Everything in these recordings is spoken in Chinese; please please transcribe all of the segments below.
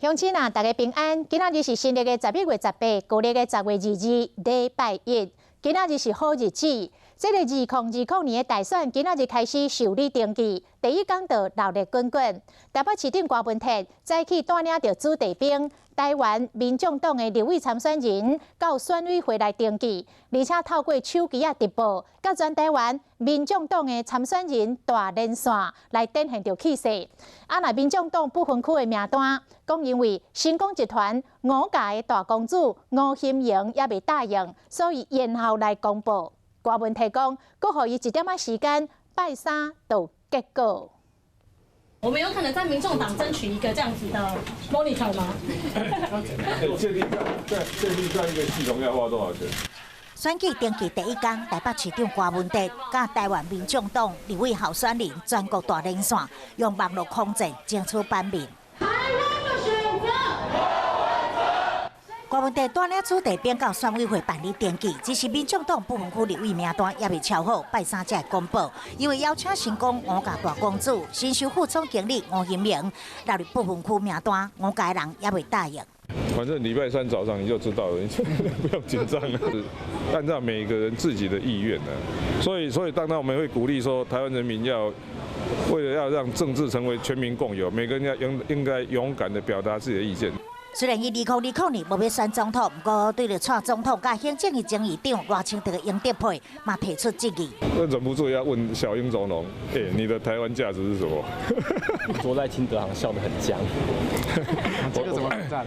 乡亲啊，大家平安！今仔日是新历的11月18，旧历的10月22，礼拜一。今仔日是好日子。这个2020年的大选，今仔日开始受理登记，第一天就热烈滚滚。台北市长郭文泰早起带领着子弟兵、台湾民众党的立委参选人到选委会来登记，而且透过手机直播，甲全台湾民众党的参选人大连线来展现着气势。若民众党不分区的名单，讲因为新光集团5家的大公主吴欣盈也未答应，所以延后来公布。郭文泰讲，佮予伊一点仔时间，拜三就结果。我们有可能在民众党争取一个这样子的 monitor 吗？建立这样一个系统要花多少钱？选举登记第一天，台北市长郭文泰甲台湾民众党立委候选人全国大连线，用网络空战争取版面。郭文泰带领子弟兵到选委会办理登记，只是民众党不分区立委名单也未敲好，拜三才会公布。因为邀请成功5家大公主、新秀副总经理吴欣盈纳入不分区名单，5家人也未答应。反正礼拜三早上你就知道了，你不用紧张了。按照每个人自己的意愿呢，所以当然我们会鼓励说，台湾人民要为了要让政治成为全民共有，每个人应该勇敢地表达自己的意见。虽然伊2020年无要选总统，不过对着蔡总统甲行政院前议长赖清德的英德配，嘛提出质疑。忍不住要问小英总统，你的台湾价值是什么？坐在清德好像笑得很僵。这个怎么战？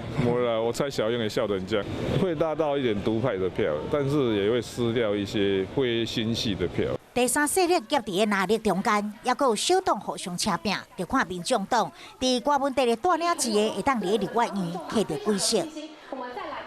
我猜小英也笑得很僵，会拉到一点独派的票，但是也会失掉一些非新系的票。第三势力夹伫个压力中间，也阁有小党互相请拼，就看民众党伫郭文泰的带领之下，会当伫立法院摕到几席。